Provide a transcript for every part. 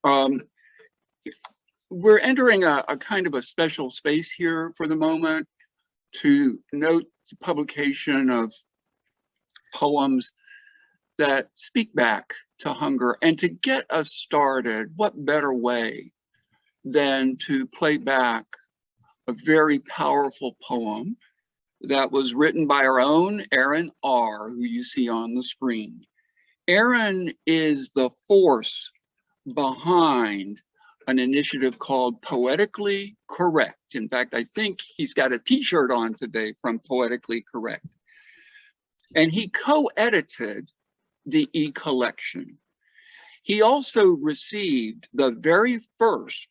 Um, we're entering a kind of a special space here for the moment to note the publication of poems that speak back to hunger. And to get us started, what better way than to play back a very powerful poem that was written by our own Aaron R., who you see on the screen. Aaron is the force behind an initiative called Poetically Correct. In fact, I think he's got a t-shirt on today from Poetically Correct. And he co-edited the e-collection. He also received the very first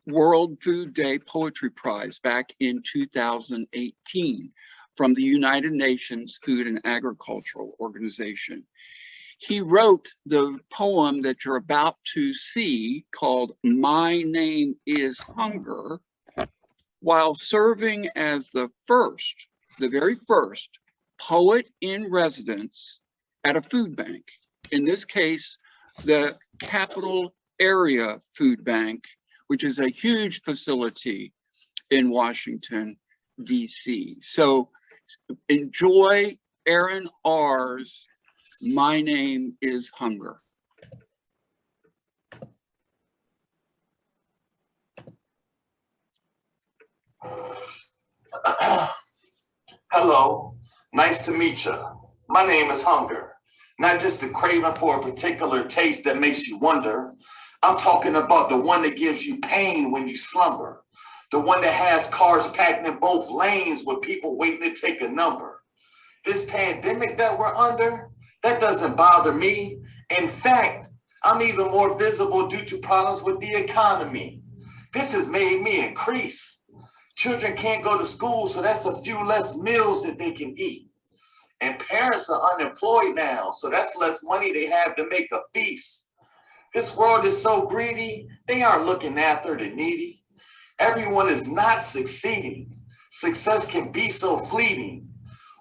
World Food Day Poetry Prize back in 2018 from the United Nations Food and Agricultural Organization. He wrote the poem that you're about to see called My Name is Hunger while serving as the very first poet in residence at a food bank. In this case, the Capital Area Food Bank, which is a huge facility in Washington, D.C. So enjoy Aaron R.'s My Name is Hunger. Hello, nice to meet you. My name is Hunger, not just a craving for a particular taste that makes you wonder. I'm talking about the one that gives you pain when you slumber, the one that has cars packed in both lanes with people waiting to take a number. This pandemic that we're under, that doesn't bother me. In fact, I'm even more visible due to problems with the economy. This has made me increase. Children can't go to school, so that's a few less meals that they can eat. And parents are unemployed now, so that's less money they have to make a feast. This world is so greedy, they aren't looking after the needy. Everyone is not succeeding. Success can be so fleeting.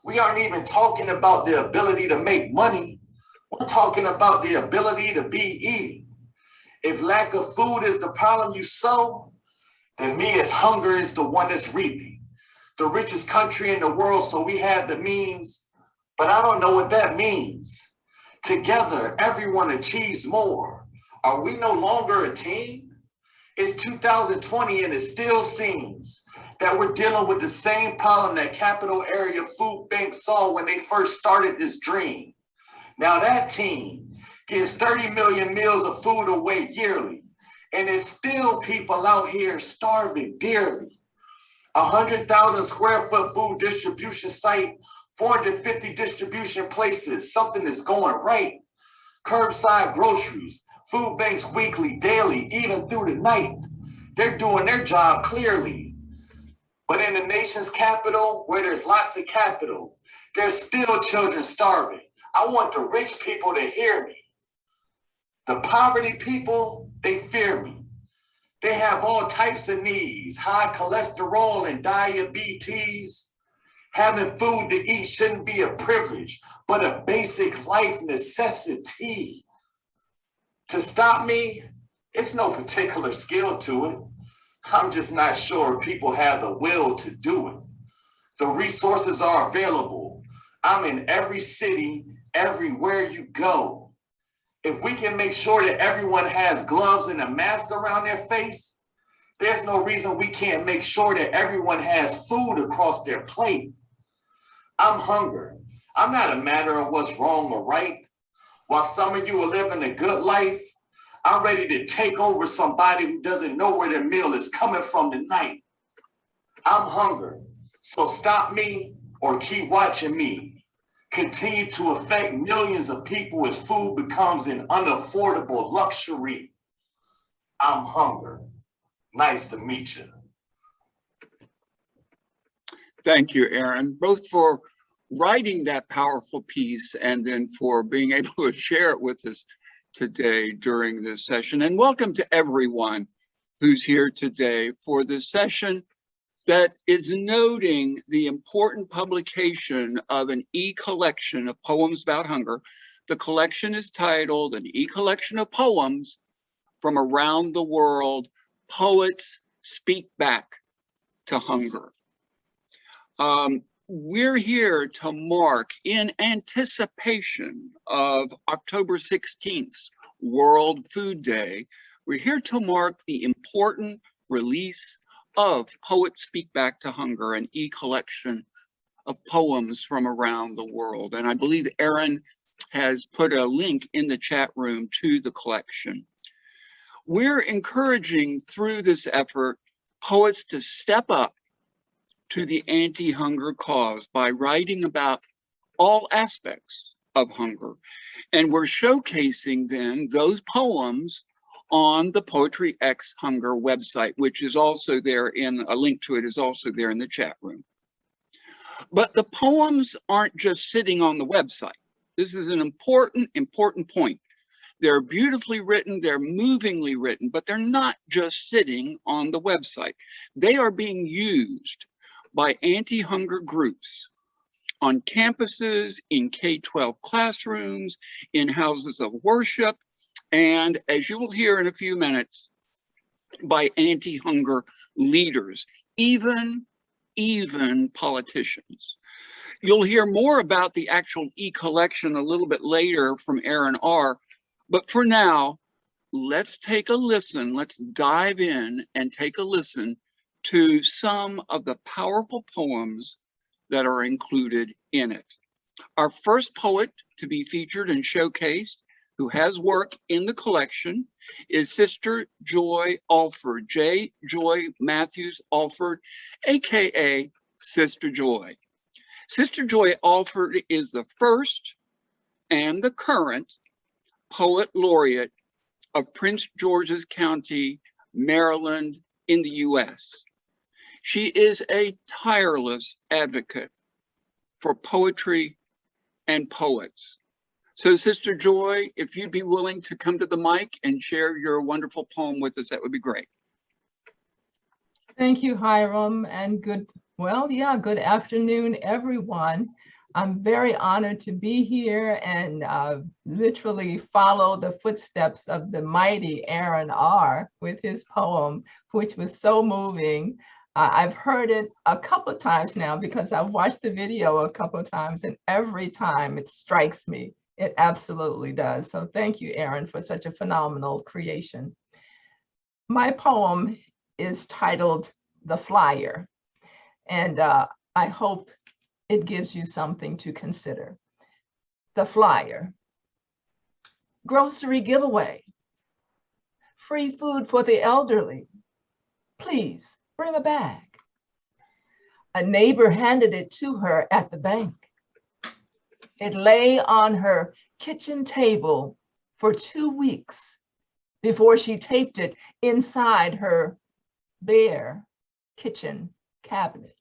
We aren't even talking about the ability to make money. We're talking about the ability to be eating. If lack of food is the problem you sow, then me as hunger is the one that's reaping. The richest country in the world, so we have the means, but I don't know what that means. Together, everyone achieves more. Are we no longer a team? It's 2020 and it still seems that we're dealing with the same problem that Capital Area Food Bank saw when they first started this dream. Now that team gives 30 million meals of food away yearly, and there's still people out here starving dearly. 100,000 square foot food distribution site, 450 distribution places, something is going right. Curbside groceries, food banks weekly, daily, even through the night. They're doing their job clearly. But in the nation's capital, where there's lots of capital, there's still children starving. I want the rich people to hear me. The poverty people, they fear me. They have all types of needs, high cholesterol and diabetes. Having food to eat shouldn't be a privilege, but a basic life necessity. To stop me, it's no particular skill to it. I'm just not sure if people have the will to do it. The resources are available. I'm in every city, everywhere you go. If we can make sure that everyone has gloves and a mask around their face, there's no reason we can't make sure that everyone has food across their plate. I'm hunger. I'm not a matter of what's wrong or right. While some of you are living a good life, I'm ready to take over somebody who doesn't know where their meal is coming from tonight. I'm hunger. So stop me or keep watching me. Continue to affect millions of people as food becomes an unaffordable luxury. I'm hunger. Nice to meet you. Thank you, Aaron, both for writing that powerful piece and then for being able to share it with us today during this session. And welcome to everyone who's here today for this session that is noting the important publication of an e-collection of poems about hunger. The collection is titled An E-Collection of Poems from around the world, Poets Speak Back to Hunger. We're here to mark, in anticipation of October 16th, World Food Day, we're here to mark the important release of Poets Speak Back to Hunger, an e-collection of poems from around the world. And I believe Aaron has put a link in the chat room to the collection. We're encouraging through this effort poets to step up to the anti-hunger cause by writing about all aspects of hunger. And we're showcasing then those poems on the PoetryxHunger website, which is also there in a link to it is also there in the chat room. But the poems aren't just sitting on the website. This is an important point. They're beautifully written, they're movingly written, but they're not just sitting on the website. They are being used by anti-hunger groups on campuses, in K-12 classrooms, in houses of worship, and as you will hear in a few minutes, by anti-hunger leaders, even politicians. You'll hear more about the actual e-collection a little bit later from Aaron R. But for now, let's take a listen. Let's dive in and take a listen to some of the powerful poems that are included in it. Our first poet to be featured and showcased, who has work in the collection, is Sister Joy Alford, J. Joy Matthews Alford, AKA Sister Joy. Sister Joy Alford is the first and the current Poet Laureate of Prince George's County, Maryland, in the US. She is a tireless advocate for poetry and poets. So Sister Joy, if you'd be willing to come to the mic and share your wonderful poem with us, that would be great. Thank you, Hiram, and good afternoon, everyone. I'm very honored to be here and literally follow the footsteps of the mighty Aaron R. with his poem, which was so moving. I've heard it a couple of times now because I've watched the video a couple of times, and every time it strikes me. It absolutely does. So thank you, Aaron, for such a phenomenal creation. My poem is titled The Flyer, and I hope it gives you something to consider. The flyer. Grocery giveaway. Free food for the elderly. Please bring a bag. A neighbor handed it to her at the bank. It lay on her kitchen table for 2 weeks before she taped it inside her bare kitchen cabinet.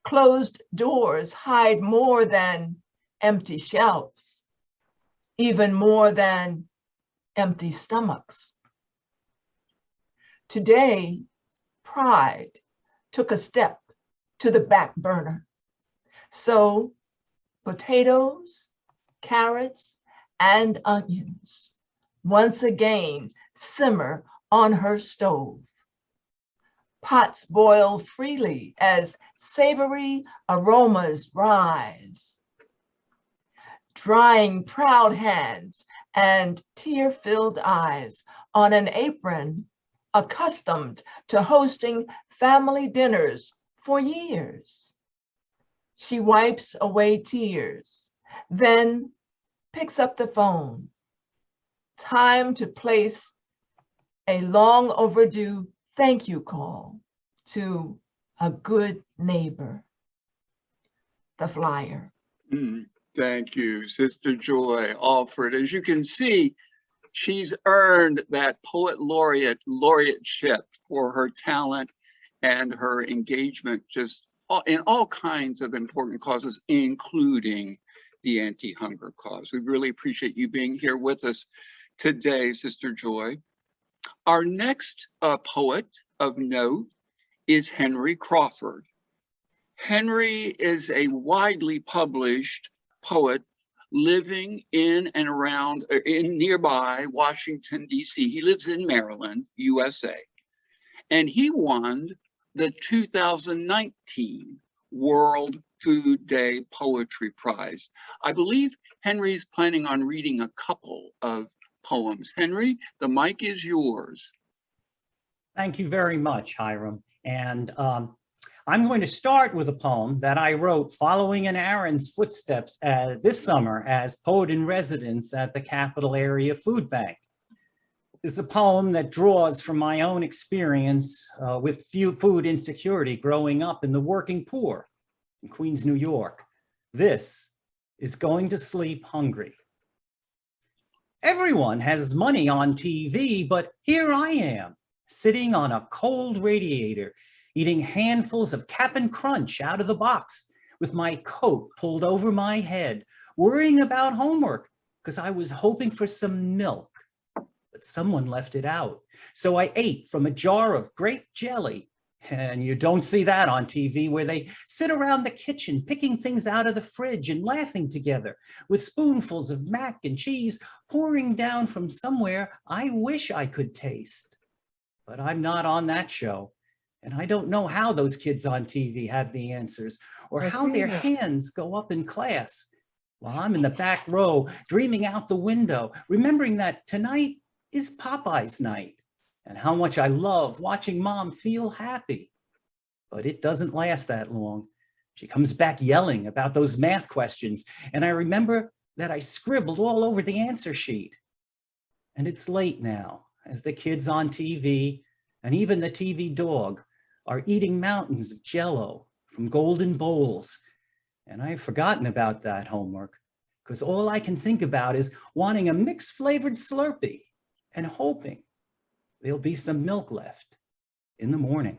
Closed doors hide more than empty shelves, even more than empty stomachs. Today, pride took a step to the back burner. So potatoes, carrots, and onions once again simmer on her stove. Pots boil freely as savory aromas rise. Drying proud hands and tear-filled eyes on an apron accustomed to hosting family dinners for years. She wipes away tears, then picks up the phone. Time to place a long overdue thank you call to a good neighbor. The flyer. Thank you, Sister Joy Alford. As you can see, she's earned that Poet Laureateship for her talent and her engagement just in all kinds of important causes, including the anti-hunger cause. We really appreciate you being here with us today, Sister Joy. Our next poet of note is Henry Crawford. Henry is a widely published poet living in and around, in nearby Washington, D.C. He lives in Maryland, USA. And he won the 2019 World Food Day Poetry Prize. I believe Henry's planning on reading a couple of poems. Henry, the mic is yours. Thank you very much, Hiram. And I'm going to start with a poem that I wrote following in Aaron's footsteps this summer as poet in residence at the Capital Area Food Bank. This is a poem that draws from my own experience with food insecurity growing up in the working poor in Queens, New York. This is Going to Sleep Hungry. Everyone has money on TV, but here I am, sitting on a cold radiator, eating handfuls of Cap'n Crunch out of the box with my coat pulled over my head, worrying about homework because I was hoping for some milk, but someone left it out. So I ate from a jar of grape jelly. And you don't see that on TV, where they sit around the kitchen picking things out of the fridge and laughing together with spoonfuls of mac and cheese pouring down from somewhere I wish I could taste. But I'm not on that show. And I don't know how those kids on TV have the answers or how their hands go up in class while I'm in the back row dreaming out the window, remembering that tonight is Popeye's night and how much I love watching Mom feel happy. But it doesn't last that long. She comes back yelling about those math questions, and I remember that I scribbled all over the answer sheet. And it's late now as the kids on TV and even the TV dog are eating mountains of Jell-O from golden bowls. And I've forgotten about that homework because all I can think about is wanting a mixed flavored Slurpee and hoping there'll be some milk left in the morning.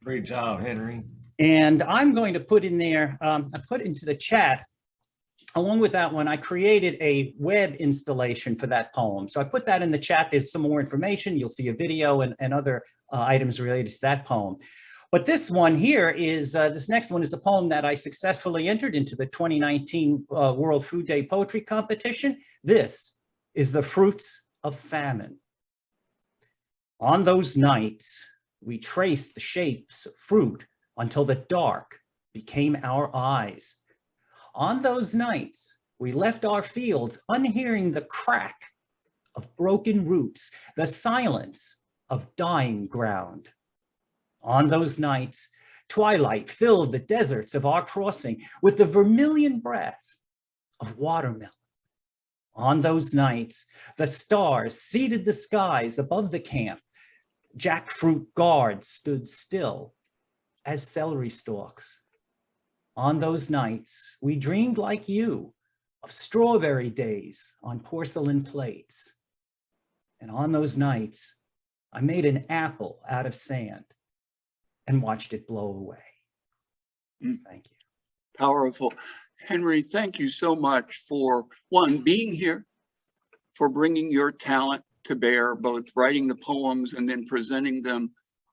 Great job, Henry. And I'm going to put in there, I put into the chat, along with that one, I created a web installation for that poem. So I put that in the chat. There's some more information. You'll see a video and other items related to that poem. But this one here is, this next one is a poem that I successfully entered into the 2019 World Food Day Poetry Competition. This is The Fruits of Famine. On those nights, we traced the shapes of fruit until the dark became our eyes. On those nights, we left our fields unhearing the crack of broken roots, the silence of dying ground. On those nights, twilight filled the deserts of our crossing with the vermilion breath of watermelon. On those nights, the stars seeded the skies above the camp. Jackfruit guards stood still as celery stalks. On those nights, we dreamed like you of strawberry days on porcelain plates. And on those nights, I made an apple out of sand and watched it blow away. Thank you. Powerful. Henry, thank you so much for, one, being here, for bringing your talent to bear, both writing the poems and then presenting them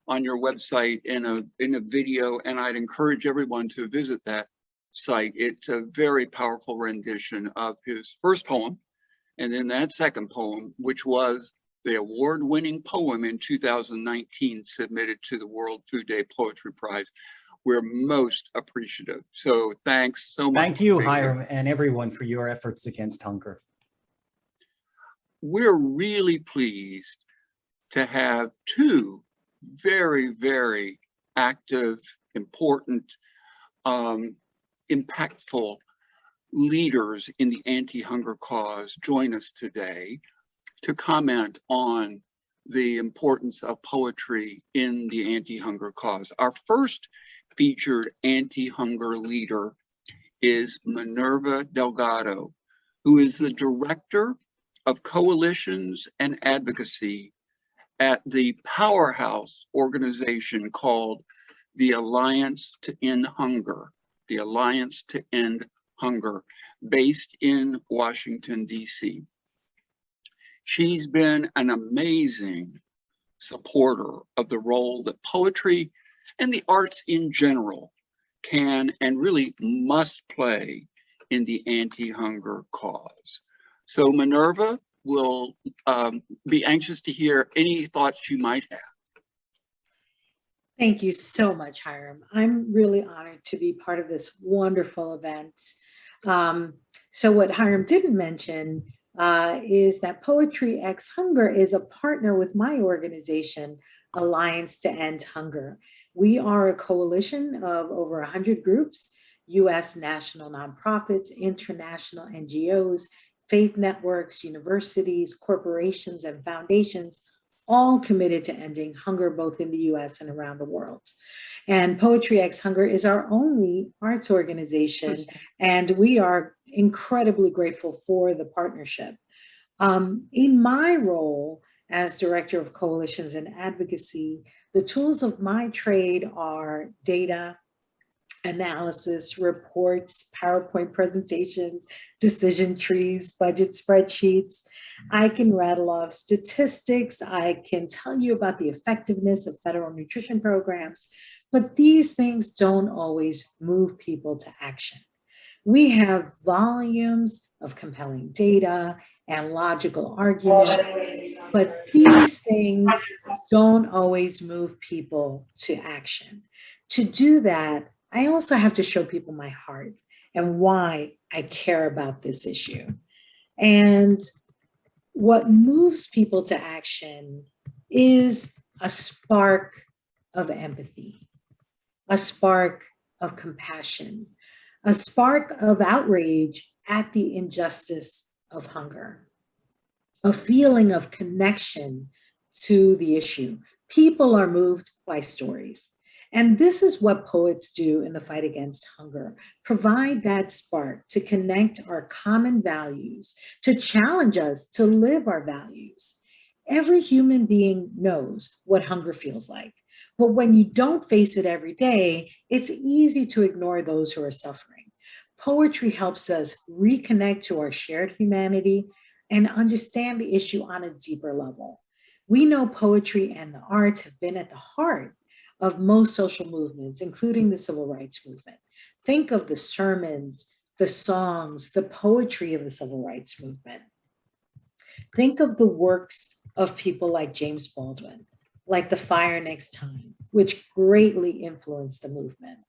on your website in a video. And I'd encourage everyone to visit that site. It's a very powerful rendition of his first poem, and then that second poem, which was the award-winning poem in 2019 submitted to the World Food Day Poetry Prize. We're most appreciative. So thanks so much. Thank you, Hiram, and everyone for your efforts against hunger. We're really pleased to have two very, very active, important, impactful leaders in the anti-hunger cause join us today to comment on the importance of poetry in the anti-hunger cause. Our first featured anti-hunger leader is Minerva Delgado, who is the director of coalitions and advocacy at the powerhouse organization called the Alliance to End Hunger, the Alliance to End Hunger, based in Washington, D.C. She's been an amazing supporter of the role that poetry and the arts in general can and really must play in the anti-hunger cause. So Minerva will be anxious to hear any thoughts you might have. Thank you so much, Hiram. I'm really honored to be part of this wonderful event. So what Hiram didn't mention is that PoetryxHunger is a partner with my organization, Alliance to End Hunger. We are a coalition of over 100 groups, US national nonprofits, international NGOs, faith networks, universities, corporations, and foundations, all committed to ending hunger both in the US and around the world. And PoetryxHunger is our only arts organization, and we are incredibly grateful for the partnership. In my role as Director of Coalitions and Advocacy, the tools of my trade are data, analysis, reports, PowerPoint presentations, decision trees, budget spreadsheets. I can rattle off statistics. I can tell you about the effectiveness of federal nutrition programs, but these things don't always move people to action. We have volumes of compelling data and logical arguments, but these things don't always move people to action. To do that, I also have to show people my heart and why I care about this issue. And what moves people to action is a spark of empathy, a spark of compassion, a spark of outrage at the injustice of hunger, a feeling of connection to the issue. People are moved by stories. And this is what poets do in the fight against hunger, provide that spark to connect our common values, to challenge us to live our values. Every human being knows what hunger feels like, but when you don't face it every day, it's easy to ignore those who are suffering. Poetry helps us reconnect to our shared humanity and understand the issue on a deeper level. We know poetry and the arts have been at the heart of most social movements, including the civil rights movement. Think of the sermons, the songs, the poetry of the civil rights movement. Think of the works of people like James Baldwin, like The Fire Next Time, which greatly influenced the movement.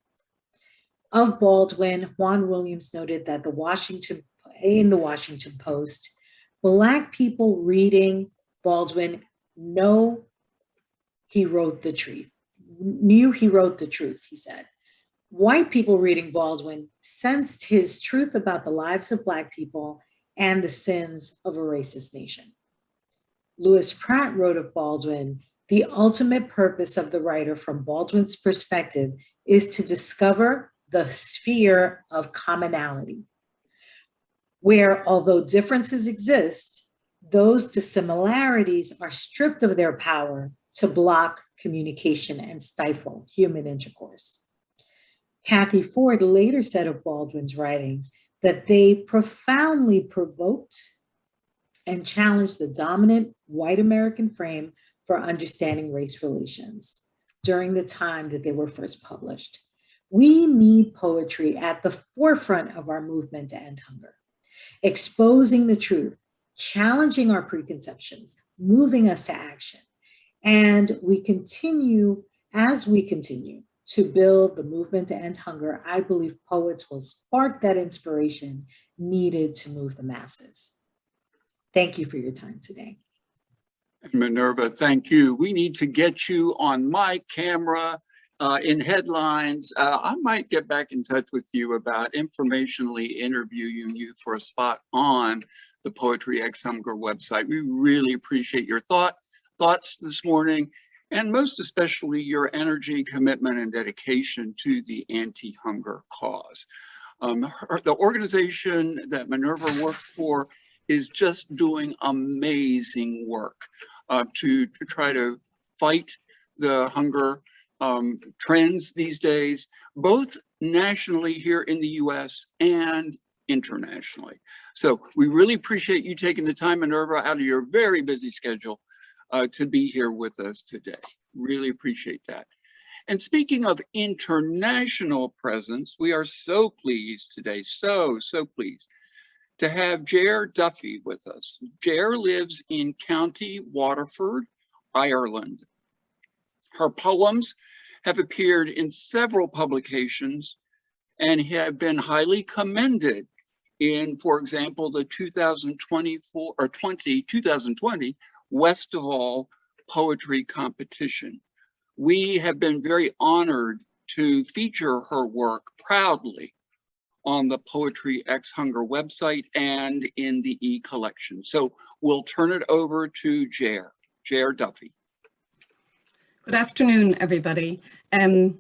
Of Baldwin, Juan Williams noted that in the Washington Post, Black people reading Baldwin knew he wrote the truth, he said. White people reading Baldwin sensed his truth about the lives of Black people and the sins of a racist nation. Lewis Pratt wrote of Baldwin, the ultimate purpose of the writer from Baldwin's perspective is to discover the sphere of commonality, where although differences exist, those dissimilarities are stripped of their power to block communication and stifle human intercourse. Kathy Ford later said of Baldwin's writings that they profoundly provoked and challenged the dominant white American frame for understanding race relations during the time that they were first published. We need poetry at the forefront of our movement to end hunger, exposing the truth, challenging our preconceptions, moving us to action. And as we continue to build the movement to end hunger, I believe poets will spark that inspiration needed to move the masses. Thank you for your time today. Minerva, thank you. We need to get you on mic, camera, in headlines. I might get back in touch with you about informationally interviewing you for a spot on the PoetryxHunger website. We really appreciate your thoughts this morning, and most especially your energy, commitment, and dedication to the anti-hunger cause. The organization that Minerva works for is just doing amazing work to try to fight the hunger trends these days, both nationally here in the US and internationally. So we really appreciate you taking the time, Minerva, out of your very busy schedule to be here with us today. Really appreciate that. And speaking of international presence, we are so pleased today, so pleased to have Jer Duffy with us. Jer lives in County Waterford, Ireland. Her poems have appeared in several publications and have been highly commended in, for example, the 2020 Westfall Poetry Competition. We have been very honored to feature her work proudly on the PoetryxHunger website and in the e-collection. So we'll turn it over to Jer Duffy. Good afternoon, everybody. I'm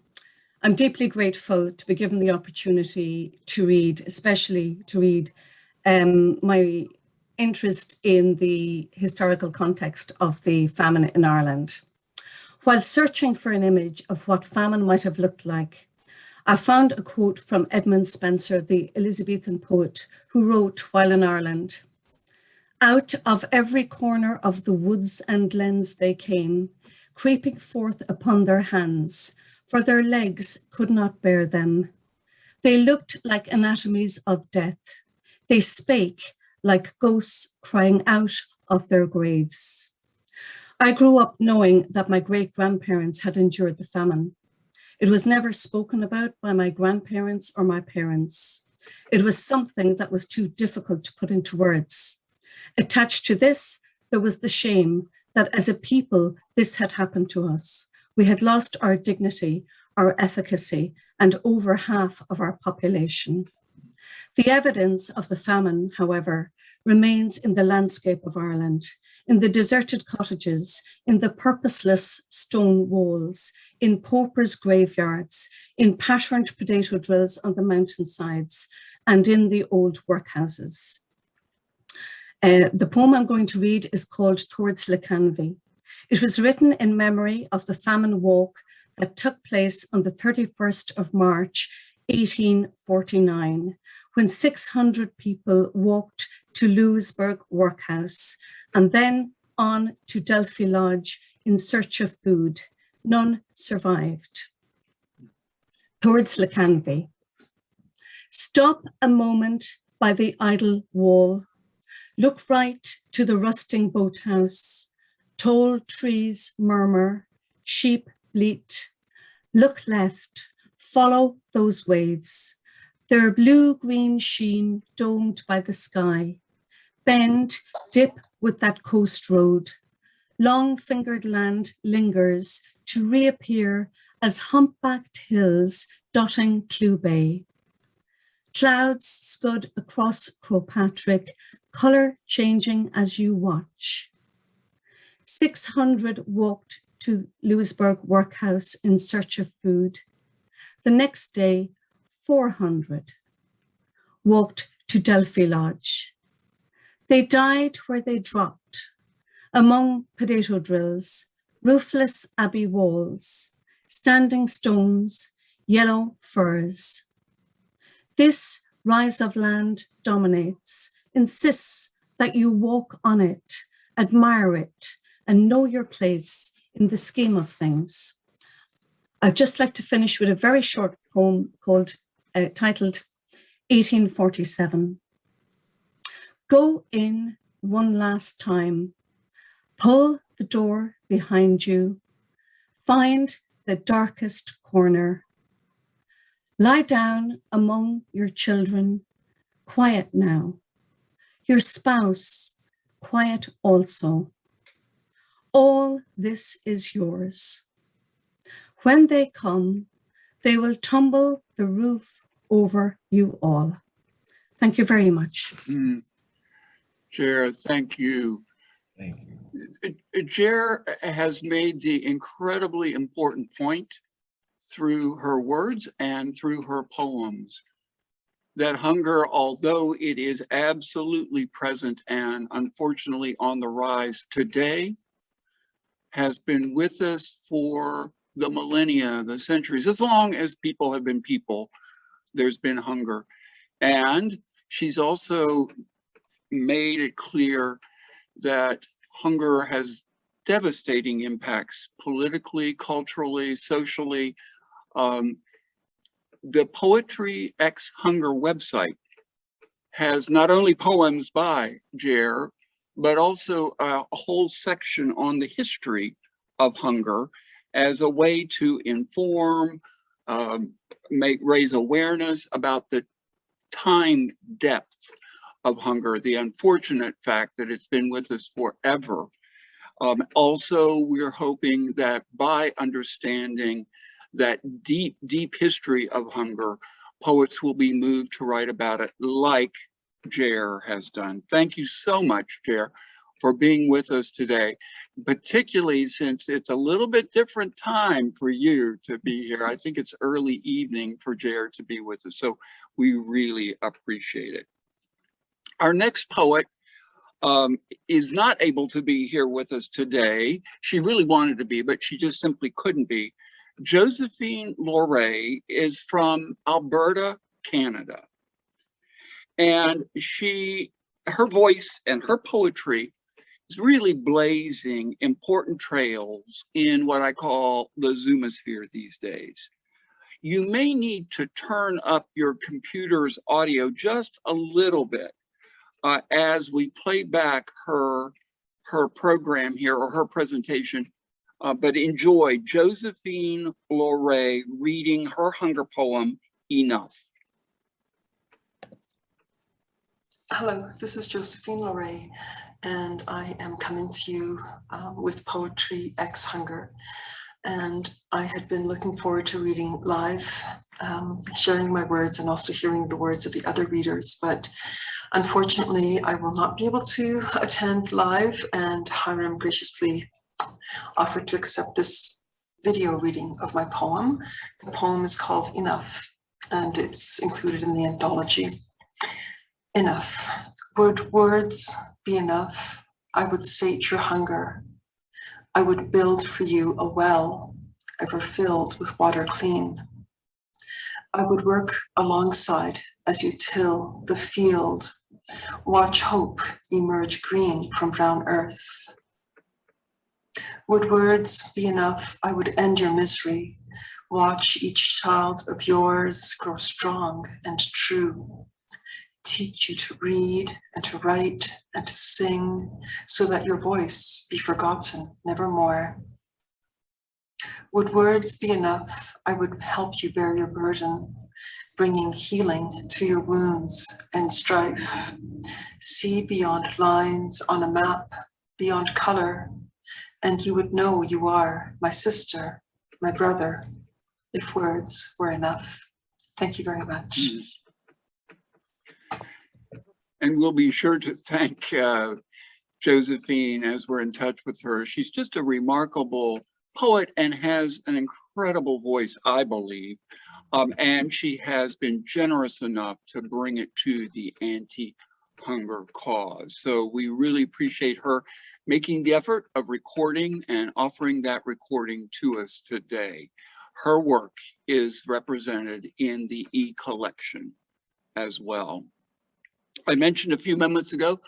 deeply grateful to be given the opportunity to read, especially to read my interest in the historical context of the famine in Ireland. While searching for an image of what famine might have looked like, I found a quote from Edmund Spenser, the Elizabethan poet, who wrote while in Ireland, "Out of every corner of the woods and glens they came, creeping forth upon their hands, for their legs could not bear them. They looked like anatomies of death. They spake like ghosts crying out of their graves." I grew up knowing that my great-grandparents had endured the famine. It was never spoken about by my grandparents or my parents. It was something that was too difficult to put into words. Attached to this, there was the shame that as a people, this had happened to us. We had lost our dignity, our efficacy, and over half of our population. The evidence of the famine, however, remains in the landscape of Ireland, in the deserted cottages, in the purposeless stone walls, in paupers' graveyards, in patterned potato drills on the mountainsides, and in the old workhouses. The poem I'm going to read is called Towards Lecanvy. It was written in memory of the famine walk that took place on the 31st of March, 1849, when 600 people walked to Louisburg Workhouse and then on to Delphi Lodge in search of food. None survived. Towards Lecanvy. Stop a moment by the idle wall. Look right to the rusting boathouse. Tall trees murmur, sheep bleat. Look left, follow those waves. Their blue-green sheen domed by the sky. Bend, dip with that coast road. Long-fingered land lingers to reappear as humpbacked hills dotting Clew Bay. Clouds scud across Crowpatrick, colour changing as you watch. 600 walked to Louisburg Workhouse in search of food. The next day, 400 walked to Delphi Lodge. They died where they dropped, among potato drills, roofless abbey walls, standing stones, yellow firs. This rise of land dominates, insists that you walk on it, admire it, and know your place in the scheme of things. I'd just like to finish with a very short poem titled 1847. Go in one last time, pull the door behind you, find the darkest corner. Lie down among your children, quiet now. Your spouse, quiet also. All this is yours. When they come, they will tumble the roof over you all. Thank you very much. Jer, thank you. Thank you. Jer has made the incredibly important point through her words and through her poems that hunger, although it is absolutely present and unfortunately on the rise today, has been with us for the millennia, the centuries. As long as people have been people, there's been hunger. And she's also made it clear that hunger has devastating impacts politically, culturally, socially. The PoetryxHunger website has not only poems by Jer, but also a whole section on the history of hunger as a way to inform, raise awareness about the time depth of hunger, the unfortunate fact that it's been with us forever. Also, we're hoping that by understanding that deep, deep history of hunger, poets will be moved to write about it like Jer has done. Thank you so much, Jer, for being with us today, particularly since it's a little bit different time for you to be here. I think it's early evening for Jer to be with us, so we really appreciate it. Our next poet is not able to be here with us today. She really wanted to be, but she just simply couldn't be. Josephine Larew is from Alberta, Canada. And her voice and her poetry is really blazing important trails in what I call the Zoomosphere these days. You may need to turn up your computer's audio just a little bit as we play back her program here, or her presentation, but enjoy Josephine Larew reading her hunger poem, Enough. Hello, this is Josephine Larew, and I am coming to you with PoetryxHunger. And I had been looking forward to reading live, sharing my words and also hearing the words of the other readers. But unfortunately, I will not be able to attend live, and Hiram graciously offered to accept this video reading of my poem. The poem is called Enough, and it's included in the anthology. Enough. Would words be enough? I would sate your hunger. I would build for you a well, ever filled with water clean. I would work alongside as you till the field, watch hope emerge green from brown earth. Would words be enough? I would end your misery, watch each child of yours grow strong and true. Teach you to read and to write and to sing, so that your voice be forgotten nevermore. Would words be enough? I would help you bear your burden, bringing healing to your wounds and strife. See beyond lines on a map, beyond color, and you would know you are my sister, my brother, if words were enough. Thank you very much. And we'll be sure to thank Josephine as we're in touch with her. She's just a remarkable poet and has an incredible voice, I believe. And she has been generous enough to bring it to the anti-hunger cause. So we really appreciate her making the effort of recording and offering that recording to us today. Her work is represented in the e-collection as well. I mentioned a few moments ago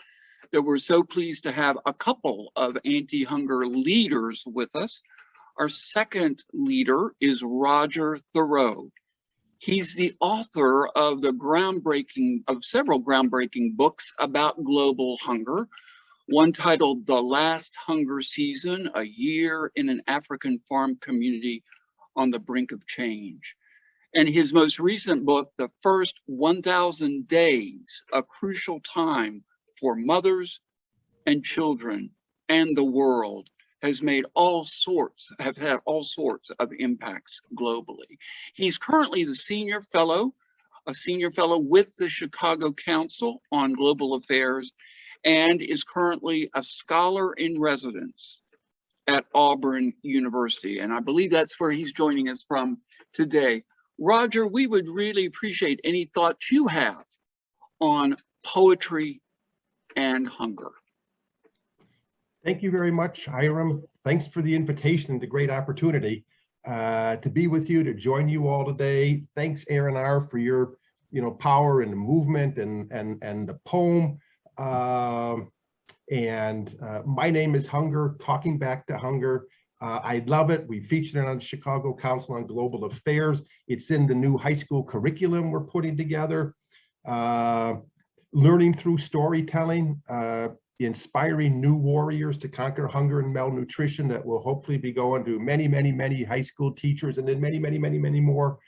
that we're so pleased to have a couple of anti-hunger leaders with us. Our second leader is Roger Thurow. He's the author of several groundbreaking books about global hunger. One titled The Last Hunger Season, A Year in an African Farm Community on the Brink of Change. And his most recent book, The First 1,000 Days, A Crucial Time for Mothers and Children and the World, has had all sorts of impacts globally. He's currently a senior fellow with the Chicago Council on Global Affairs, and is currently a scholar in residence at Auburn University. And I believe that's where he's joining us from today. Roger, we would really appreciate any thoughts you have on poetry and hunger. Thank you very much, Hiram. Thanks for the invitation and the great opportunity to be with you, to join you all today. Thanks, Aaron for your power and the movement and the poem. And my name is Hunger, Talking Back to Hunger. I love it. We featured it on Chicago Council on Global Affairs. It's in the new high school curriculum we're putting together. Learning through storytelling, inspiring new warriors to conquer hunger and malnutrition that will hopefully be going to many, many, many high school teachers and then many, many, many, many more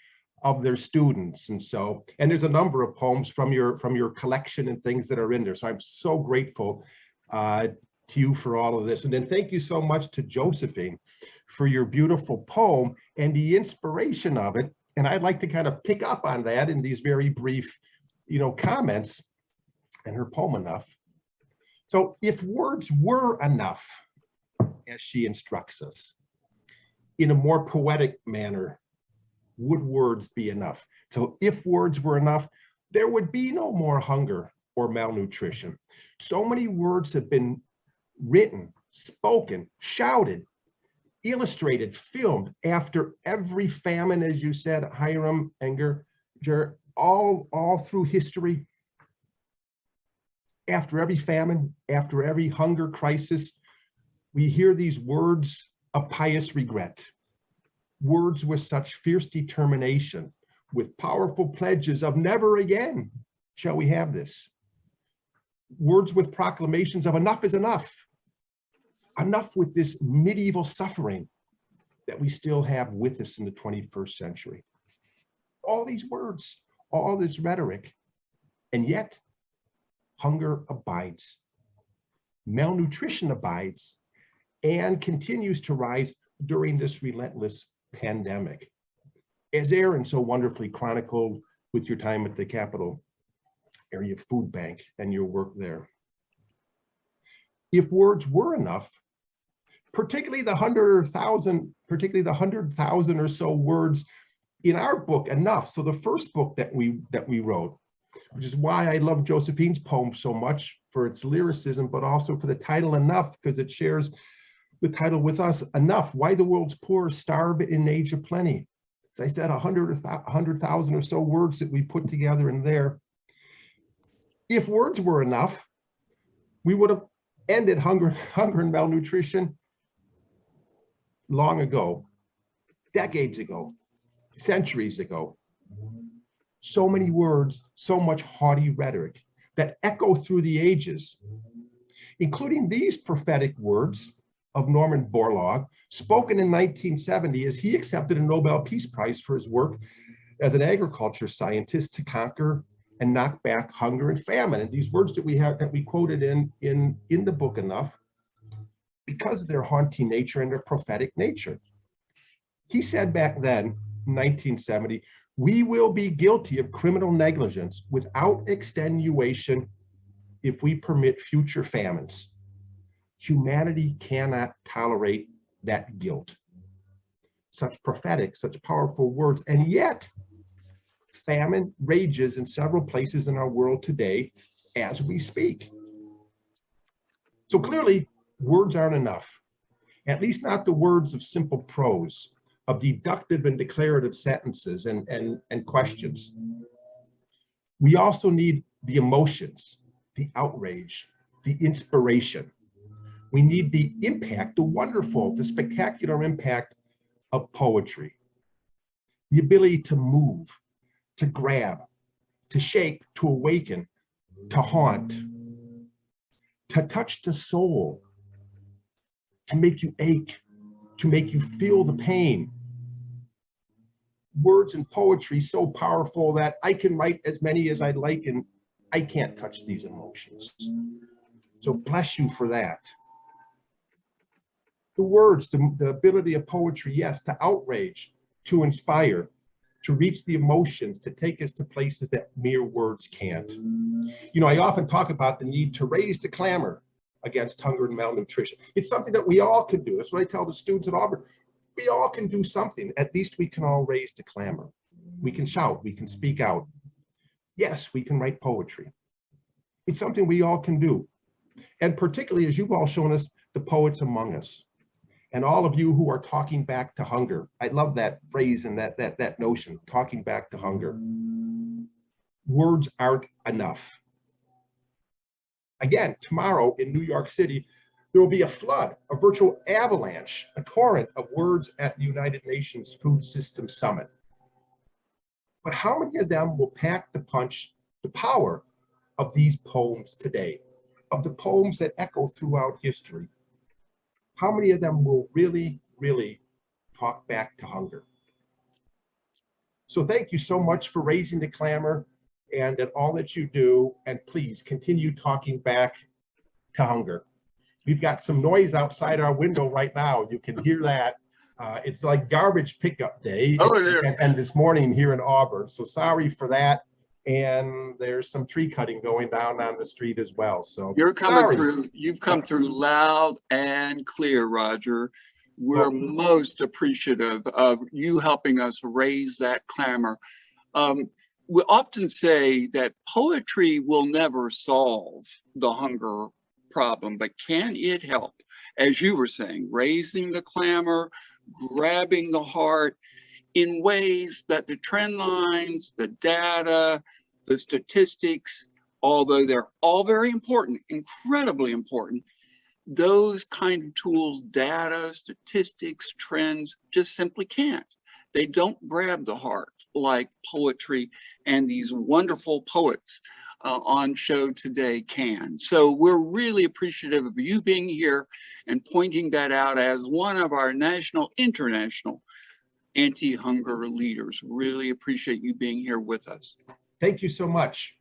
of their students. And so, and there's a number of poems from your collection and things that are in there. So I'm so grateful to you for all of this. And then thank you so much to Josephine for your beautiful poem and the inspiration of it. And I'd like to kind of pick up on that in these very brief, comments and her poem Enough. So if words were enough, as she instructs us, in a more poetic manner, would words be enough? So if words were enough, there would be no more hunger or malnutrition. So many words have been written, spoken, shouted, illustrated, filmed after every famine, as you said, Hiram Larew, all through history. After every famine, after every hunger crisis, we hear these words of pious regret, words with such fierce determination, with powerful pledges of never again shall we have this. Words with proclamations of enough is enough. Enough with this medieval suffering that we still have with us in the 21st century. All these words, all this rhetoric, and yet hunger abides, malnutrition abides, and continues to rise during this relentless pandemic. As Aaron so wonderfully chronicled with your time at the Capital Area Food Bank and your work there. If words were enough, particularly the 100,000 or so words in our book, Enough. So the first book that we wrote, which is why I love Josephine's poem so much for its lyricism, but also for the title Enough, because it shares the title with us, Enough, Why the World's Poor Starve in an Age of Plenty. As I said, 100,000 or so words that we put together in there. If words were enough, we would have ended hunger and malnutrition long ago, decades ago, centuries ago. So many words, so much haughty rhetoric that echo through the ages, including these prophetic words of Norman Borlaug, spoken in 1970 as he accepted a Nobel Peace Prize for his work as an agriculture scientist to conquer and knock back hunger and famine. And these words that we quoted in the book Enough, because of their haunting nature and their prophetic nature. He said back then, 1970, we will be guilty of criminal negligence without extenuation if we permit future famines. Humanity cannot tolerate that guilt. Such prophetic, such powerful words, and yet famine rages in several places in our world today as we speak. So clearly, words aren't enough, at least not the words of simple prose, of deductive and declarative sentences and questions. We also need the emotions, the outrage, the inspiration. We need the impact, the wonderful, the spectacular impact of poetry. The ability to move, to grab, to shake, to awaken, to haunt, to touch the soul, to make you ache, to make you feel the pain. Words and poetry so powerful that I can write as many as I'd like and I can't touch these emotions. So bless you for that. The words, the ability of poetry, yes, to outrage, to inspire, to reach the emotions, to take us to places that mere words can't. I often talk about the need to raise the clamor against hunger and malnutrition. It's something that we all can do. That's what I tell the students at Auburn. We all can do something. At least we can all raise the clamor. We can shout, we can speak out. Yes, we can write poetry. It's something we all can do. And particularly, as you've all shown us, the poets among us. And all of you who are talking back to hunger. I love that phrase and that notion, talking back to hunger. Words aren't enough. Again, tomorrow in New York City, there will be a flood, a virtual avalanche, a torrent of words at the United Nations Food Systems Summit. But how many of them will pack the punch, the power of these poems today, of the poems that echo throughout history? How many of them will really, really talk back to hunger? So thank you so much for raising the clamor and at all that you do. And please continue talking back to hunger. We've got some noise outside our window right now. You can hear that. It's like garbage pickup day. And this morning here in Auburn. So sorry for that. And there's some tree cutting going down the street as well. So you're coming through. You've come through loud and clear, Roger. We're most appreciative of you helping us raise that clamor. We often say that poetry will never solve the hunger problem, but can it help? As you were saying, raising the clamor, grabbing the heart in ways that the trend lines, the data, the statistics, although they're all very important, incredibly important, those kind of tools, data, statistics, trends, just simply can't. They don't grab the heart like poetry and these wonderful poets on show today can. So we're really appreciative of you being here and pointing that out as one of our national, international anti-hunger leaders. Really appreciate you being here with us. Thank you so much.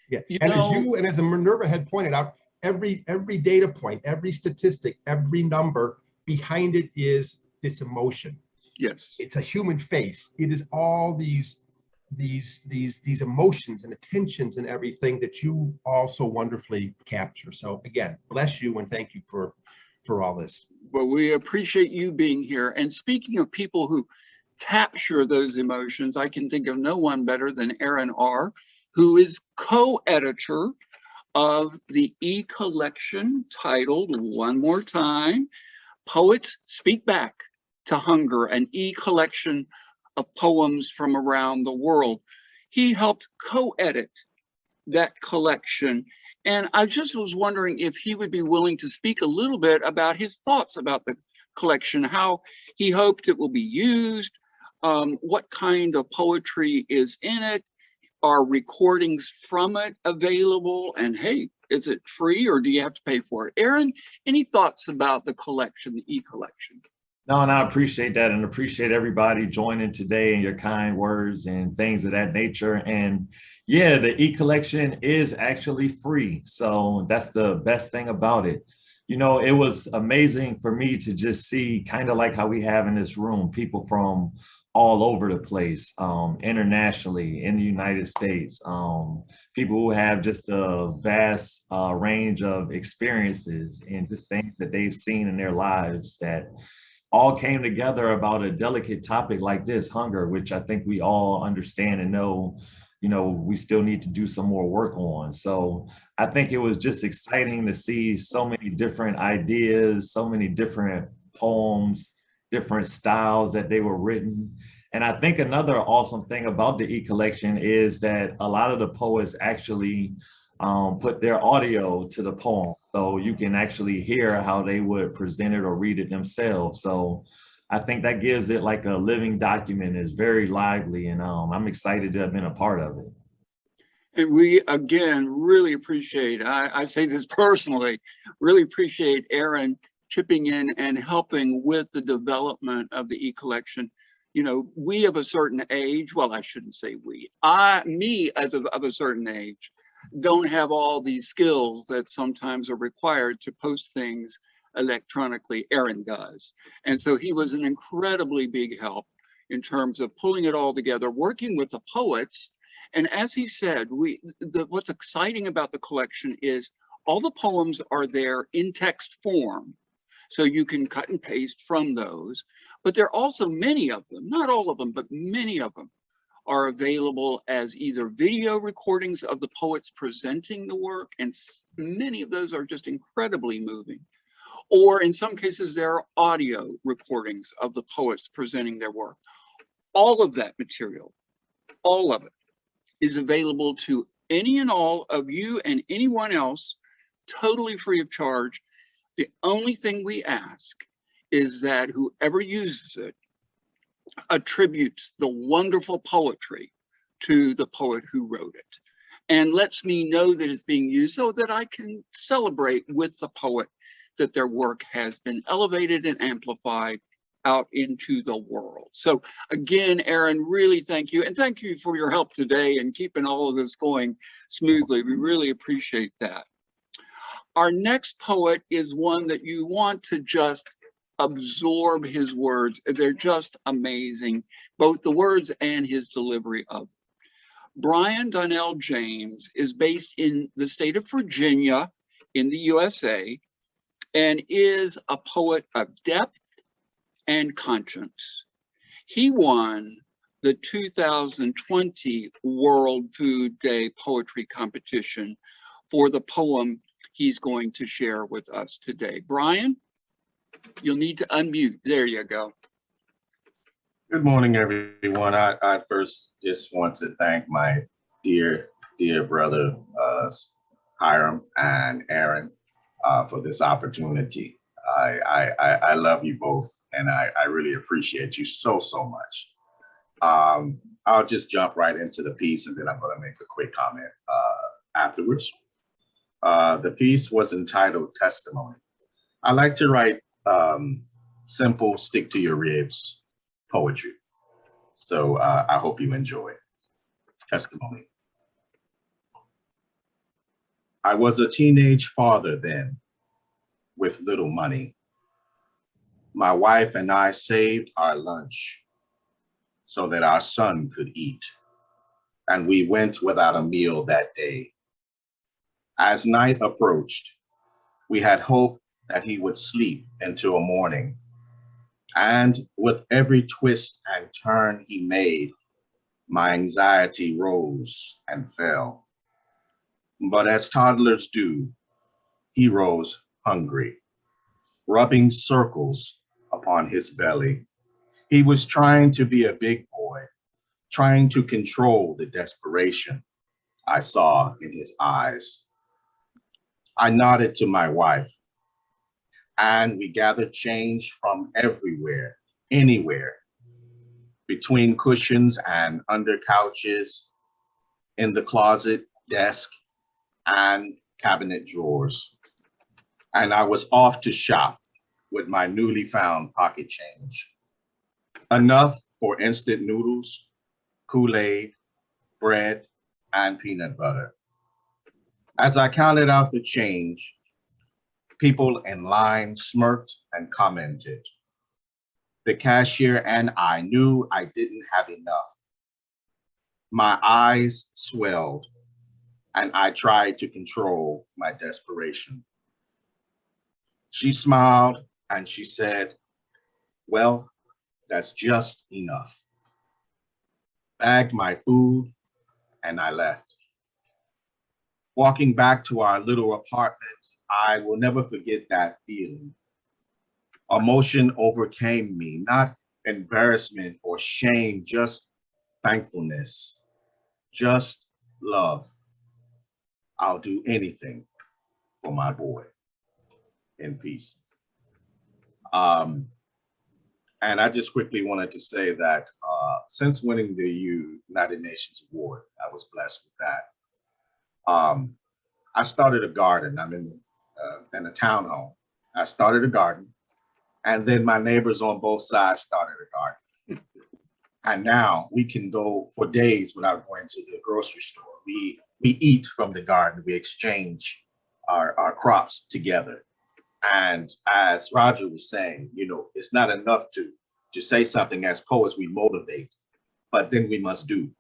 Yeah, as Minerva had pointed out, every data point, every statistic, every number behind it is this emotion. Yes, it's a human face. It is all these emotions and attentions and everything that you also wonderfully capture. So again, bless you and thank you for all this. Well, we appreciate you being here. And speaking of people who capture those emotions, I can think of no one better than Aaron R., who is co-editor of the e-collection titled, one more time, Poets Speak Back to Hunger, an e-collection of poems from around the world. He helped co-edit that collection. And I just was wondering if he would be willing to speak a little bit about his thoughts about the collection, how he hoped it will be used, what kind of poetry is in it, are recordings from it available, and hey, is it free or do you have to pay for it? Aaron, any thoughts about the collection, the e-collection? No, and I appreciate that and appreciate everybody joining today and your kind words and things of that nature. And yeah, the e-collection is actually free. So that's the best thing about it. You know, it was amazing for me to just see, kind of like how we have in this room, people from all over the place, internationally, in the United States, people who have just a vast range of experiences and just things that they've seen in their lives that all came together about a delicate topic like this, hunger, which I think we all understand and know, you know, we still need to do some more work on. So I think it was just exciting to see so many different ideas, so many different poems, different styles that they were written. And I think another awesome thing about the e-collection is that a lot of the poets actually put their audio to the poem. So you can actually hear how they would present it or read it themselves. So I think that gives it like a living document. It's very lively, and I'm excited to have been a part of it. And we, again, really appreciate, I say this personally, really appreciate Aaron chipping in and helping with the development of the e-collection. You know, we of a certain age, well, I shouldn't say we, me as of a certain age, don't have all these skills that sometimes are required to post things electronically. Aaron does. And so he was an incredibly big help in terms of pulling it all together, working with the poets. And as he said, what's exciting about the collection is all the poems are there in text form. So you can cut and paste from those, but there are also many of them, not all of them, but many of them are available as either video recordings of the poets presenting the work, and many of those are just incredibly moving, or in some cases there are audio recordings of the poets presenting their work. All of that material, all of it, is available to any and all of you and anyone else totally free of charge. The only thing we ask is that whoever uses it attributes the wonderful poetry to the poet who wrote it, and lets me know that it's being used so that I can celebrate with the poet that their work has been elevated and amplified out into the world. So again, Aaron, really thank you. And thank you for your help today and keeping all of this going smoothly. We really appreciate that. Our next poet is one that you want to just absorb his words. They're just amazing, both the words and his delivery of. Brian Donnell James is based in the state of Virginia in the USA and is a poet of depth and conscience. He won the 2020 World Food Day Poetry Competition for the poem he's going to share with us today. Brian, you'll need to unmute. There you go. Good morning, everyone. I first just want to thank my dear brother, Hiram and Aaron, for this opportunity. I love you both, and I really appreciate you so much. I'll just jump right into the piece, and then I'm going to make a quick comment afterwards. The piece was entitled Testimony. I like to write simple, stick to your ribs poetry. So I hope you enjoy. Testimony. I was a teenage father then, with little money. My wife and I saved our lunch so that our son could eat, and we went without a meal that day. As night approached, we had hope that he would sleep until morning. And with every twist and turn he made, my anxiety rose and fell. But as toddlers do, he rose hungry, rubbing circles upon his belly. He was trying to be a big boy, trying to control the desperation I saw in his eyes. I nodded to my wife, and we gathered change from everywhere, anywhere, between cushions and under couches, in the closet, desk, and cabinet drawers. And I was off to shop with my newly found pocket change. Enough for instant noodles, Kool-Aid, bread, and peanut butter. As I counted out the change, people in line smirked and commented. The cashier and I knew I didn't have enough. My eyes swelled, and I tried to control my desperation. She smiled and she said, "Well, that's just enough." Bagged my food and I left. Walking back to our little apartment, I will never forget that feeling. Emotion overcame me, not embarrassment or shame, just thankfulness, just love. I'll do anything for my boy. In peace. And I just quickly wanted to say that since winning the United Nations Award, I was blessed with that. I started a garden. I'm in a townhome. I started a garden, and then my neighbors on both sides started a garden. And now we can go for days without going to the grocery store. We eat from the garden. We exchange our crops together. And as Roger was saying, you know, it's not enough to say something. As poets, we motivate, but then we must do.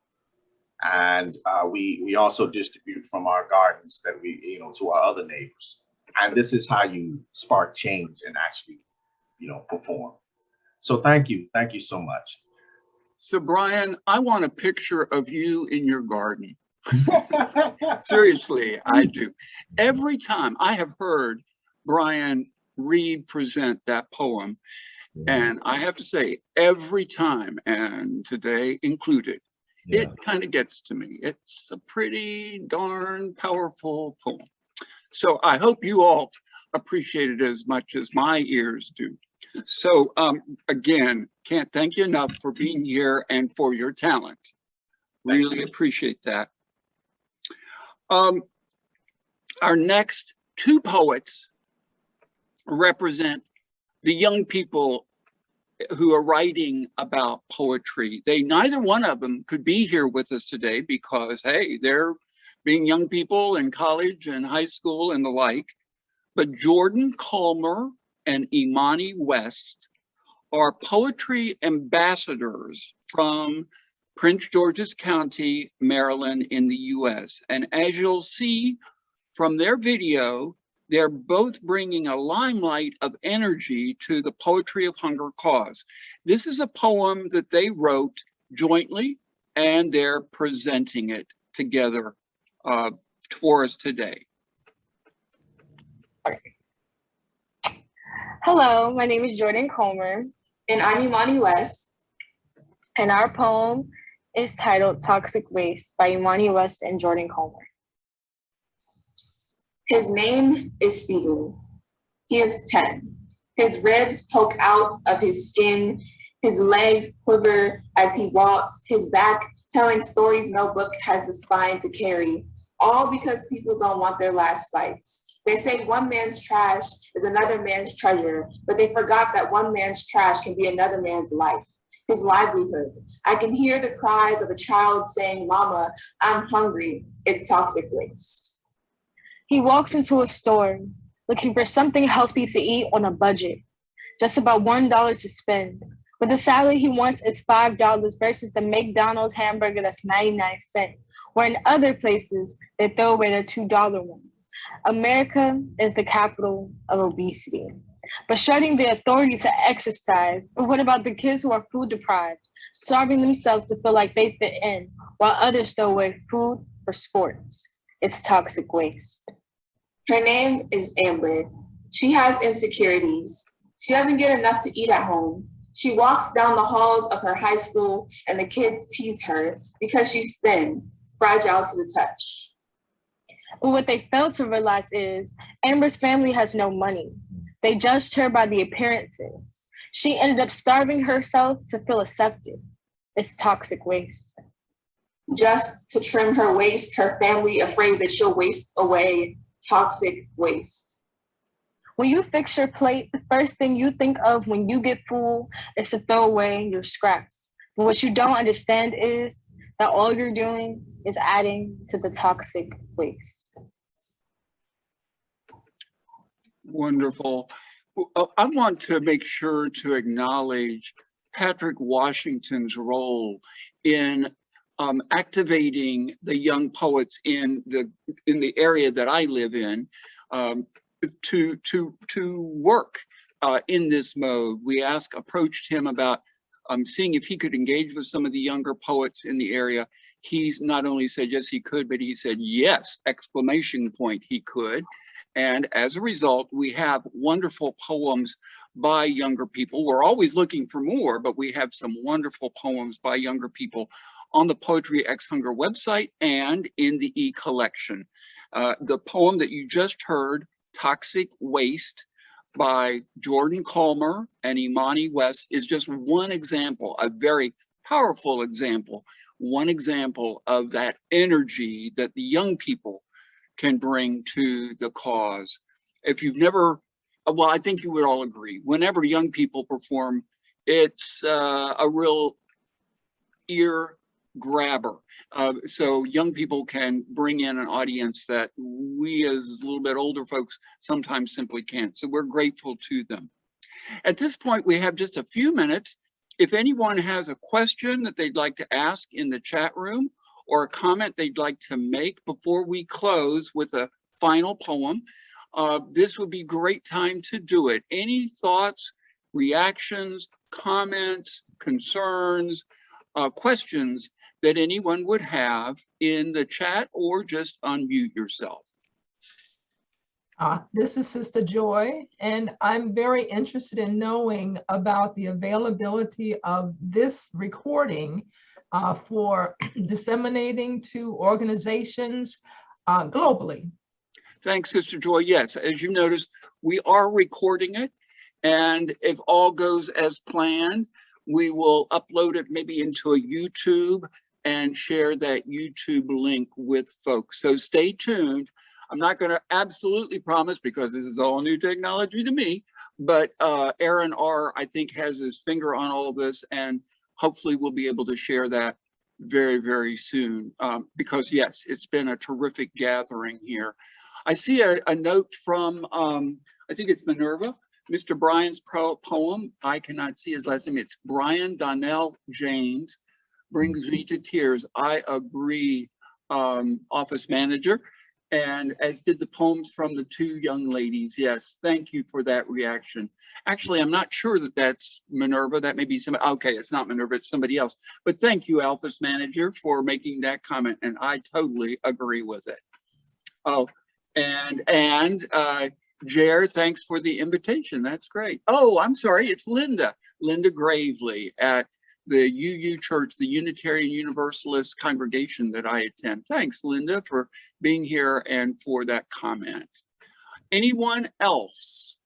And we also distribute from our gardens that we, you know, to our other neighbors. And this is how you spark change and actually, you know, perform. So thank you so much. So Brian, I want a picture of you in your garden. Seriously, I do. Every time I have heard Brian present that poem, and I have to say, every time, and today included, it kind of gets to me. It's a pretty darn powerful poem. So I hope you all appreciate it as much as my ears do. So again, can't thank you enough for being here and for your talent. Really appreciate that. Our next two poets represent the young people who are writing about poetry. Neither one of them could be here with us today because, hey, they're being young people in college and high school and the like. But Jordan Culmer and Imani West are poetry ambassadors from Prince George's County, Maryland in the US. And as you'll see from their video, they're both bringing a limelight of energy to the Poetry of Hunger cause. This is a poem that they wrote jointly, and they're presenting it together for us today. Hello, my name is Jordan Culmer. And I'm Imani West. And our poem is titled Toxic Waste by Imani West and Jordan Culmer. His name is Stephen. He is 10. His ribs poke out of his skin. His legs quiver as he walks, his back telling stories no book has the spine to carry, all because people don't want their last bites. They say one man's trash is another man's treasure, but they forgot that one man's trash can be another man's life, his livelihood. I can hear the cries of a child saying, "Mama, I'm hungry." It's toxic waste. He walks into a store looking for something healthy to eat on a budget, just about $1 to spend. But the salad he wants is $5 versus the McDonald's hamburger that's 99 cents, where in other places they throw away the $2 ones. America is the capital of obesity, but shutting the authority to exercise. But what about the kids who are food deprived, starving themselves to feel like they fit in, while others throw away food for sports? It's toxic waste. Her name is Amber. She has insecurities. She doesn't get enough to eat at home. She walks down the halls of her high school and the kids tease her because she's thin, fragile to the touch. But what they fail to realize is Amber's family has no money. They judged her by the appearances. She ended up starving herself to feel accepted. It's toxic waste. Just to trim her waist, her family afraid that she'll waste away. Toxic waste. When you fix your plate, the first thing you think of when you get full is to throw away your scraps. But what you don't understand is that all you're doing is adding to the toxic waste. Wonderful. I want to make sure to acknowledge Patrick Washington's role in activating the young poets in the area that I live in to work in this mode. We approached him about seeing if he could engage with some of the younger poets in the area. He's not only said yes he could, but he said yes, exclamation point, he could. And as a result, we have wonderful poems by younger people. We're always looking for more, but we have some wonderful poems by younger people on the PoetryxHunger website and in the e-collection. The poem that you just heard, Toxic Waste by Jordan Culmer and Imani West, is just one example, a very powerful example, one example of that energy that the young people can bring to the cause. If you've never, well, I think you would all agree, whenever young people perform, it's a real ear grabber. So young people can bring in an audience that we as a little bit older folks sometimes simply can't. So we're grateful to them. At this point, we have just a few minutes. If anyone has a question that they'd like to ask in the chat room or a comment they'd like to make before we close with a final poem, this would be a great time to do it. Any thoughts, reactions, comments, concerns, questions that anyone would have in the chat, or just unmute yourself. This is Sister Joy, and I'm very interested in knowing about the availability of this recording for disseminating to organizations globally. Thanks, Sister Joy. Yes, as you noticed, we are recording it. And if all goes as planned, we will upload it maybe into a YouTube and share that YouTube link with folks. So stay tuned. I'm not going to absolutely promise because this is all new technology to me, but Aaron R, I think, has his finger on all of this, and hopefully we'll be able to share that very, very soon. Because yes, it's been a terrific gathering here. I see a note from, I think it's Minerva, Mr. Brian's poem. I cannot see his last name. It's Brian Donnell James, brings me to tears. I agree, office manager, and as did the poems from the two young ladies. Yes, thank you for that reaction. Actually, I'm not sure that that's Minerva. That may be somebody. Okay, it's not Minerva, it's somebody else. But thank you, office manager, for making that comment, and I totally agree with it. Oh, and Jer, thanks for the invitation. That's great. Oh, I'm sorry, it's Linda Gravely at the UU Church, the Unitarian Universalist congregation that I attend. Thanks, Linda, for being here and for that comment. Anyone else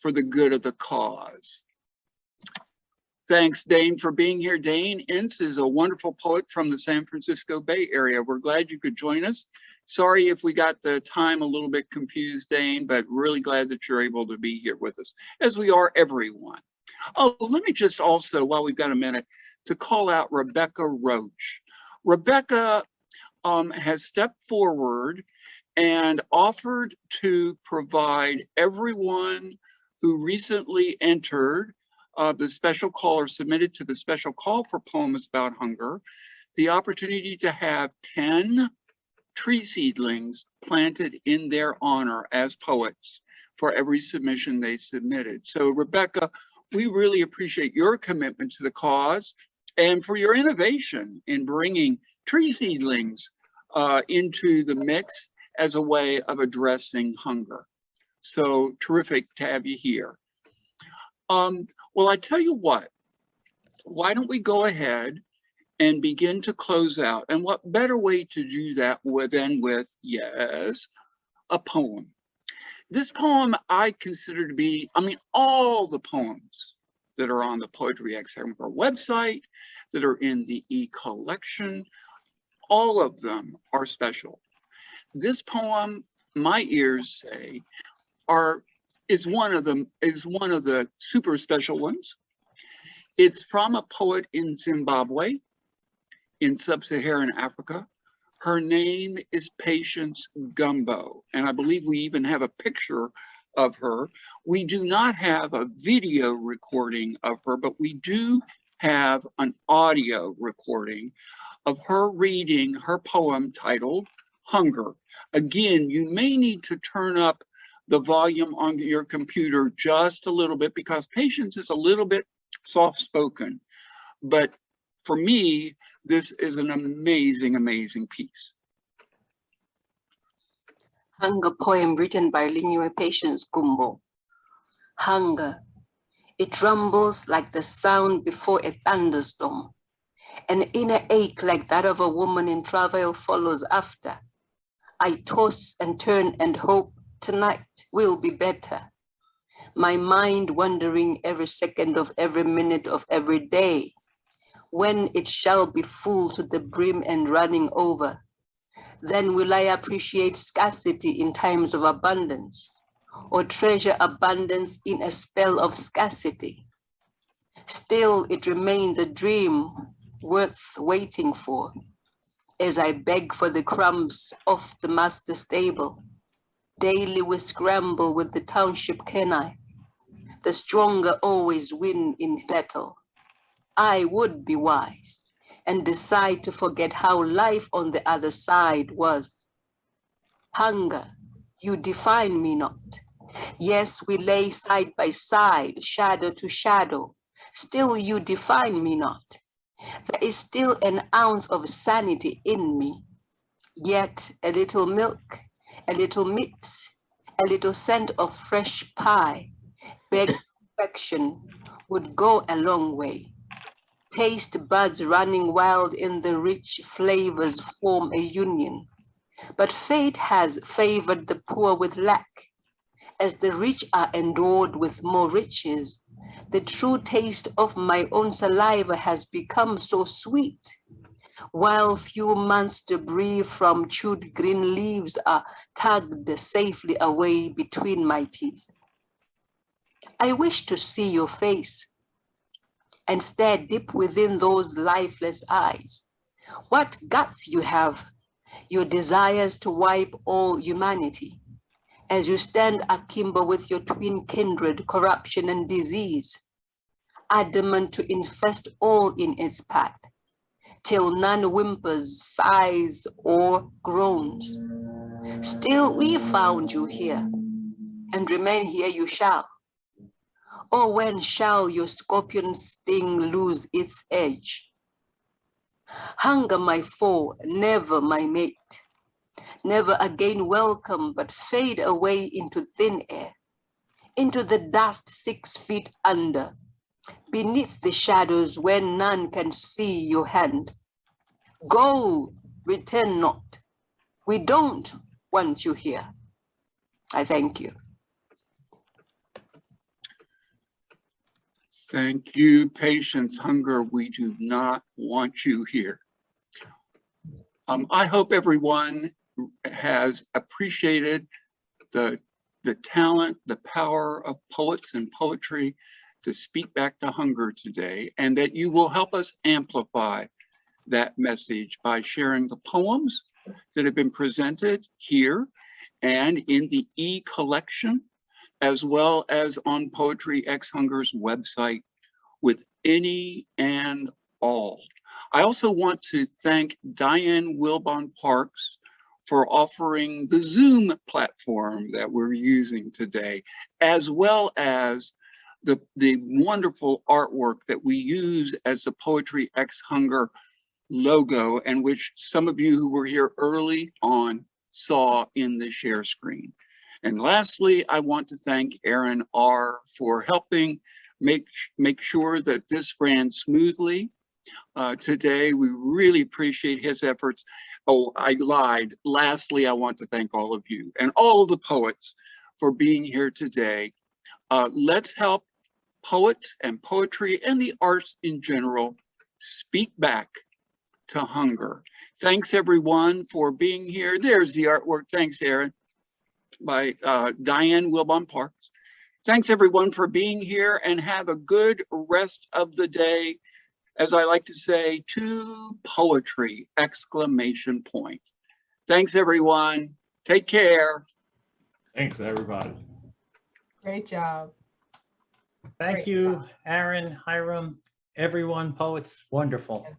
for the good of the cause? Thanks, Dane, for being here. Dane Ince is a wonderful poet from the San Francisco Bay Area. We're glad you could join us. Sorry if we got the time a little bit confused, Dane, but really glad that you're able to be here with us, as we are everyone. Oh, let me just also, while we've got a minute, to call out Rebecca Roach. Rebecca has stepped forward and offered to provide everyone who recently entered the special call or submitted to the special call for poems about hunger, the opportunity to have 10 tree seedlings planted in their honor as poets for every submission they submitted. So Rebecca, we really appreciate your commitment to the cause and for your innovation in bringing tree seedlings into the mix as a way of addressing hunger. So terrific to have you here. Well, I tell you what, why don't we go ahead and begin to close out? And what better way to do that than with, yes, a poem. This poem I consider to be, I mean, all the poems that are on the PoetryxHunger website, that are in the e-collection, all of them are special. This poem, my ears say, is one of the super special ones. It's from a poet in Zimbabwe, in sub-Saharan Africa. Her name is Patience Gumbo, and I believe we even have a picture of her. We do not have a video recording of her, but we do have an audio recording of her reading her poem titled Hunger. Again, you may need to turn up the volume on your computer just a little bit because Patience is a little bit soft-spoken, but for me, this is an amazing, amazing piece. Hunger poem written by Linear Patience Gumbo. Hunger, it rumbles like the sound before a thunderstorm. An inner ache like that of a woman in travail follows after. I toss and turn and hope tonight will be better. My mind wandering every second of every minute of every day. When it shall be full to the brim and running over, then will I appreciate scarcity in times of abundance, or treasure abundance in a spell of scarcity. Still, it remains a dream worth waiting for, as I beg for the crumbs off the master's table. Daily we scramble with the township canine. The stronger always win in battle. I would be wise and decide to forget how life on the other side was. Hunger, you define me not. Yes, we lay side by side, shadow to shadow. Still you define me not. There is still an ounce of sanity in me. Yet a little milk, a little meat, a little scent of fresh pie, begged affection would go a long way. Taste buds running wild in the rich flavors form a union. But fate has favored the poor with lack. As the rich are endowed with more riches, the true taste of my own saliva has become so sweet, while few months' debris from chewed green leaves are tugged safely away between my teeth. I wish to see your face and stare deep within those lifeless eyes. What guts you have, your desires to wipe all humanity, as you stand akimbo with your twin kindred, corruption and disease, adamant to infest all in its path, till none whimpers, sighs, or groans. Still we found you here, and remain here you shall. Or when shall your scorpion sting lose its edge? Hunger my foe, never my mate, never again welcome, but fade away into thin air, into the dust 6 feet under, beneath the shadows where none can see your hand. Go, return not. We don't want you here. I thank you. Thank you, Patience Hunger. We do not want you here. I hope everyone has appreciated the talent, the power of poets and poetry to speak back to hunger today, and that you will help us amplify that message by sharing the poems that have been presented here and in the e-collection, as well as on PoetryxHunger's website with any and all. I also want to thank Diane Wilbon Parks for offering the Zoom platform that we're using today, as well as the wonderful artwork that we use as the PoetryxHunger logo, and which some of you who were here early on saw in the share screen. And lastly, I want to thank Aaron R. for helping make sure that this ran smoothly today. We really appreciate his efforts. Oh, I lied. Lastly, I want to thank all of you and all of the poets for being here today. Let's help poets and poetry and the arts in general speak back to hunger. Thanks everyone for being here. There's the artwork. Thanks, Aaron, by Diane Wilbon Parks. Thanks everyone for being here, and have a good rest of the day. As I like to say, to poetry, exclamation point. Thanks everyone. Take care. Thanks everybody. Great job. Thank Great you, job. Aaron, Hiram, everyone, poets, wonderful. Yes.